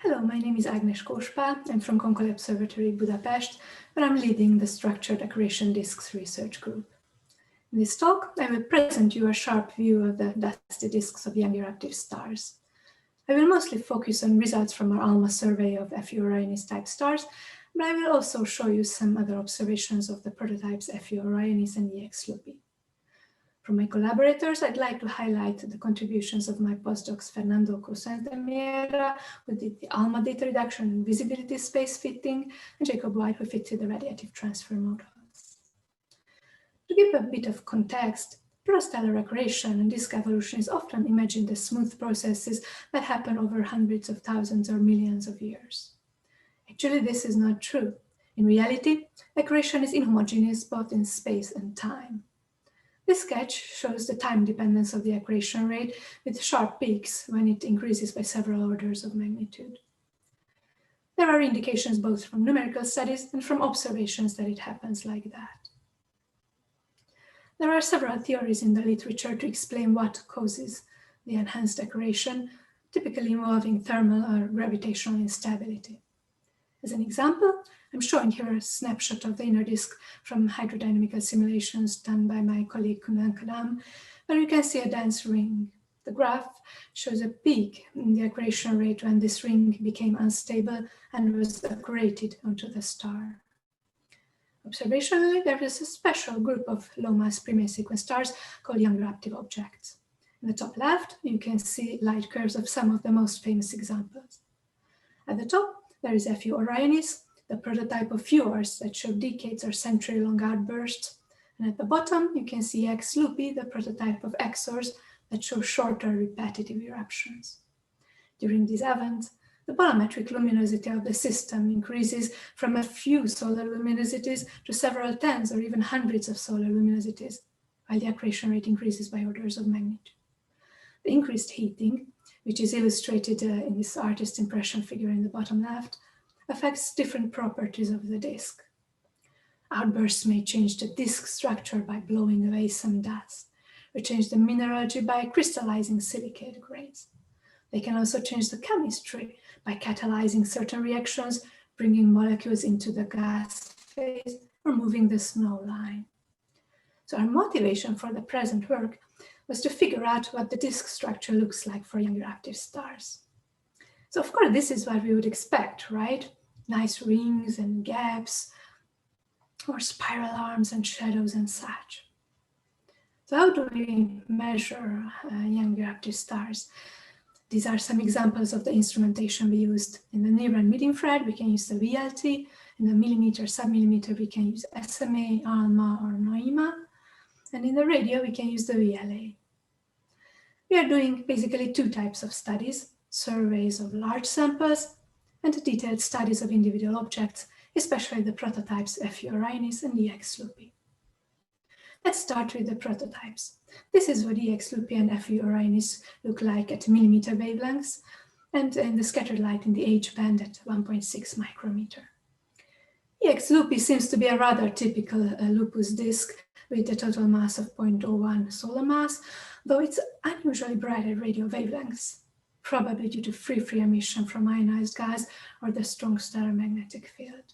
Hello, my name is Agnes Kospal. I'm from Konkoly Observatory, Budapest, where I'm leading the Structured Accretion Disks Research Group. In this talk, I will present you a sharp view of the dusty disks of young eruptive stars. I will mostly focus on results from our ALMA survey of FU Orionis-type stars, but I will also show you some other observations of the prototypes FU Orionis and EX Lupi. From my collaborators, I'd like to highlight the contributions of my postdocs Fernando Crucente, who did the ALMA data reduction and visibility space fitting, and Jacob White, who fitted the radiative transfer models. To give a bit of context, protostellar accretion and disk evolution is often imagined as smooth processes that happen over hundreds of thousands or millions of years. Actually, this is not true. In reality, accretion is inhomogeneous both in space and time. This sketch shows the time dependence of the accretion rate with sharp peaks when it increases by several orders of magnitude. There are indications both from numerical studies and from observations that it happens like that. There are several theories in the literature to explain what causes the enhanced accretion, typically involving thermal or gravitational instability. As an example, I'm showing here a snapshot of the inner disk from hydrodynamical simulations done by my colleague Konkoly, where you can see a dense ring. The graph shows a peak in the accretion rate when this ring became unstable and was accreted onto the star. Observationally, there is a special group of low-mass primary sequence stars called young eruptive objects. In the top left, you can see light curves of some of the most famous examples. At the top, there is FU Orionis, the prototype of fjords that show decades or century-long outbursts. And at the bottom, you can see EX Lupi, the prototype of exors that show shorter repetitive eruptions. During these events, the bolometric luminosity of the system increases from a few solar luminosities to several tens or even hundreds of solar luminosities, while the accretion rate increases by orders of magnitude. The increased heating, which is illustrated in this artist impression figure in the bottom left, affects different properties of the disk. Outbursts may change the disk structure by blowing away some dust, or change the mineralogy by crystallizing silicate grains. They can also change the chemistry by catalyzing certain reactions, bringing molecules into the gas phase, or moving the snow line. So our motivation for the present work was to figure out what the disk structure looks like for young eruptive stars. So of course, this is what we would expect, right? Nice rings and gaps, or spiral arms and shadows and such. So how do we measure young eruptive stars? These are some examples of the instrumentation we used. In the near and mid-infrared, we can use the VLT. In the millimeter, submillimeter, we can use SMA, ALMA, or NOIMA. And in the radio, we can use the VLA. We are doing basically two types of studies: surveys of large samples and detailed studies of individual objects, especially the prototypes FU Orionis and EX Lupi. Let's start with the prototypes. This is what EX Lupi and FU Orionis look like at millimeter wavelengths and in the scattered light in the H band at 1.6 micrometer. EX Lupi seems to be a rather typical lupus disk with a total mass of 0.01 solar mass, though it's unusually bright at radio wavelengths, probably due to free emission from ionized gas or the strong stellar magnetic field.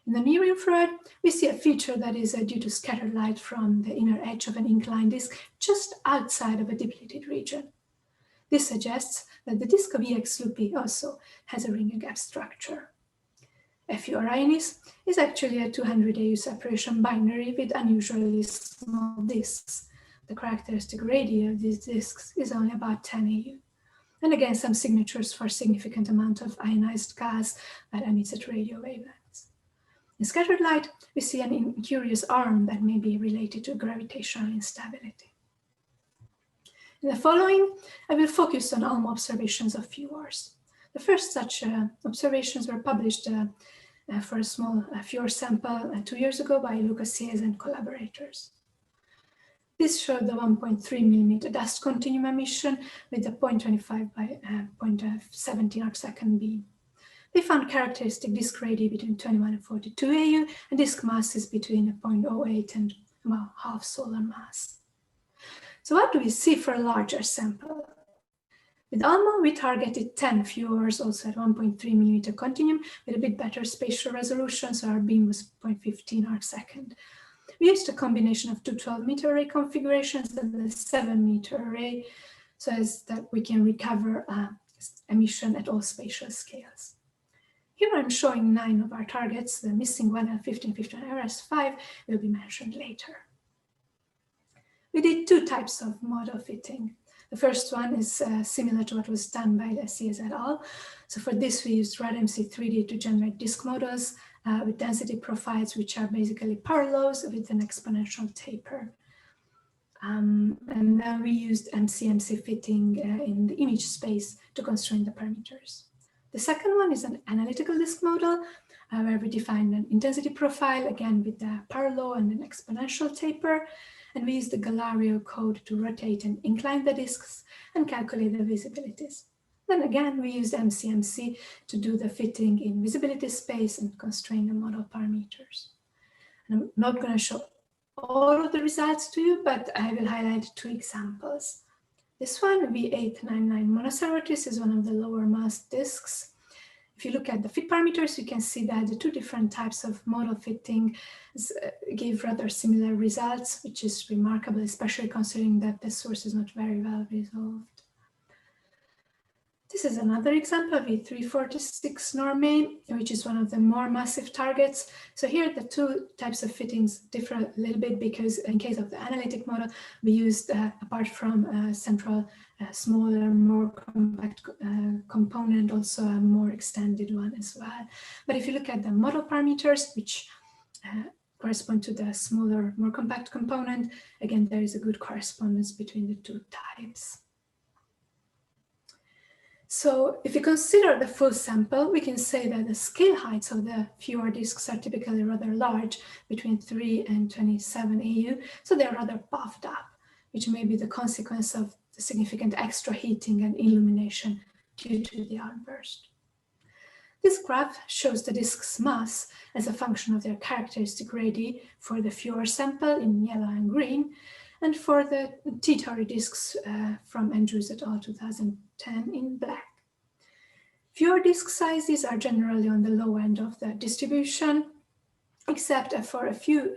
In the near infrared, we see a feature that is due to scattered light from the inner edge of an inclined disk just outside of a depleted region. This suggests that the disk of EX Lupi also has a ring gap structure. FU Orionis is actually a 200 AU separation binary with unusually small disks. The characteristic radius of these disks is only about 10 AU. And again, some signatures for significant amount of ionized gas that emits at radio wavelengths. In scattered light, we see an incurious arm that may be related to gravitational instability. In the following, I will focus on ALMA observations of fjords. The first such observations were published for a small fjord sample 2 years ago by Lucas Sies and collaborators. This showed the 1.3 millimeter dust continuum emission with a 0.25 by 0.17 arcsecond beam. They found characteristic disk radii between 21 and 42 AU and disk masses between 0.08 and about half solar mass. So what do we see for a larger sample? With ALMA, we targeted 10 FUORs, also at 1.3 millimeter continuum, with a bit better spatial resolution, so our beam was 0.15 arcsecond. We used a combination of two 12-meter array configurations and a 7-meter array, so as that we can recover emission at all spatial scales. Here I'm showing 9 of our targets. The missing one at 1515 RS5 will be mentioned later. We did 2 types of model fitting. The first one is similar to what was done by the CS et al. So for this, we used RadMC 3D to generate disk models with density profiles, which are basically parallels with an exponential taper. And then we used MCMC fitting in the image space to constrain the parameters. The second one is an analytical disk model, where we defined an intensity profile, again with the parallel and an exponential taper. And we used the Galario code to rotate and incline the disks and calculate the visibilities. Then again, we used MCMC to do the fitting in visibility space and constrain the model parameters. And I'm not going to show all of the results to you, but I will highlight 2 examples. This one, V899 Monocerotis, is one of the lower mass disks. If you look at the fit parameters, you can see that the 2 different types of model fitting give rather similar results, which is remarkable, especially considering that the source is not very well resolved. This is another example of V346 Norme, which is one of the more massive targets. So here the 2 types of fittings differ a little bit because in case of the analytic model, we used, apart from central, smaller, more compact component, also a more extended one as well. But if you look at the model parameters, which correspond to the smaller, more compact component, again, there is a good correspondence between the 2 types. So if you consider the full sample, we can say that the scale heights of the FUOR disks are typically rather large, between 3 and 27 AU, so they're rather puffed up, which may be the consequence of the significant extra heating and illumination due to the outburst. This graph shows the disk's mass as a function of their characteristic radii for the FUOR sample in yellow and green, and for the T Tauri disks from Andrews et al. 2010 in black. FUOR disk sizes are generally on the low end of the distribution, except for a few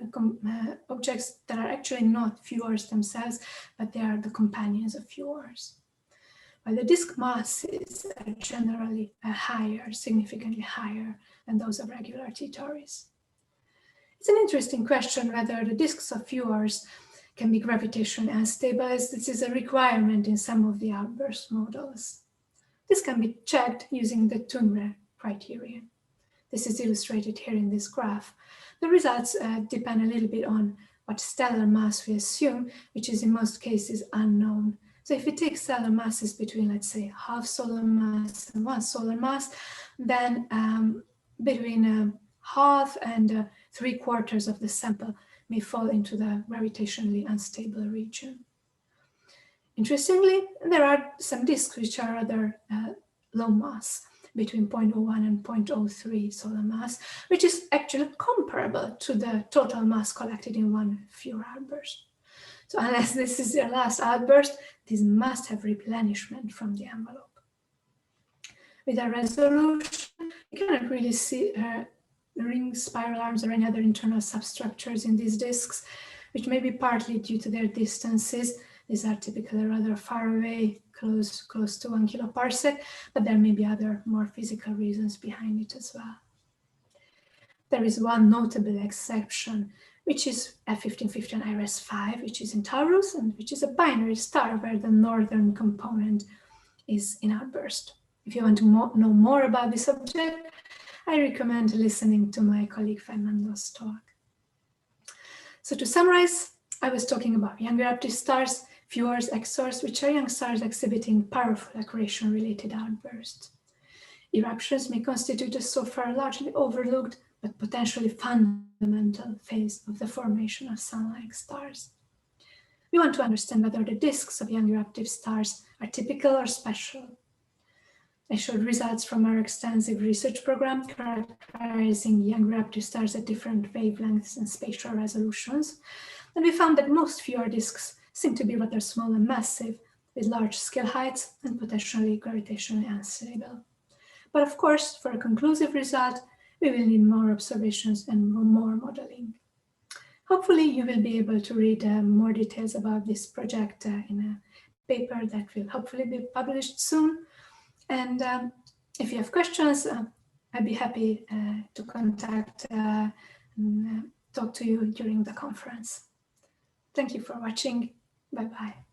objects that are actually not FUORs themselves, but they are the companions of FUORs. While the disk masses are generally higher, significantly higher than those of regular T Tauris. It's an interesting question whether the disks of FUORs can be gravitationally unstable, as this is a requirement in some of the outburst models. This can be checked using the Thunre criterion. This is illustrated here in this graph. The results depend a little bit on what stellar mass we assume, which is in most cases unknown. So if we take stellar masses between, let's say, half solar mass and 1 solar mass, then between half and 3/4 of the sample may fall into the gravitationally unstable region. Interestingly, there are some disks which are rather low mass, between 0.01 and 0.03 solar mass, which is actually comparable to the total mass collected in one FUOR outburst. So unless this is your last outburst, this must have replenishment from the envelope. With our resolution, you cannot really see ring spiral arms or any other internal substructures in these disks, which may be partly due to their distances. These are typically rather far away, close to 1 kiloparsec, but there may be other more physical reasons behind it as well. There is one notable exception, which is F1515 IRS5, which is in Taurus and which is a binary star where the northern component is in outburst. If you want to know more about this object, I recommend listening to my colleague Fernando's talk. So to summarize, I was talking about young eruptive stars, FUORs, XORs, which are young stars exhibiting powerful accretion-related outbursts. Eruptions may constitute a so far largely overlooked but potentially fundamental phase of the formation of sun-like stars. We want to understand whether the disks of young eruptive stars are typical or special. I showed results from our extensive research program characterizing young eruptive stars at different wavelengths and spatial resolutions, and we found that most FUOR disks seem to be rather small and massive, with large scale heights and potentially gravitationally unstable. But of course, for a conclusive result, we will need more observations and more modeling. Hopefully, you will be able to read more details about this project in a paper that will hopefully be published soon. And if you have questions, I'd be happy to contact and talk to you during the conference. Thank you for watching. Bye-bye.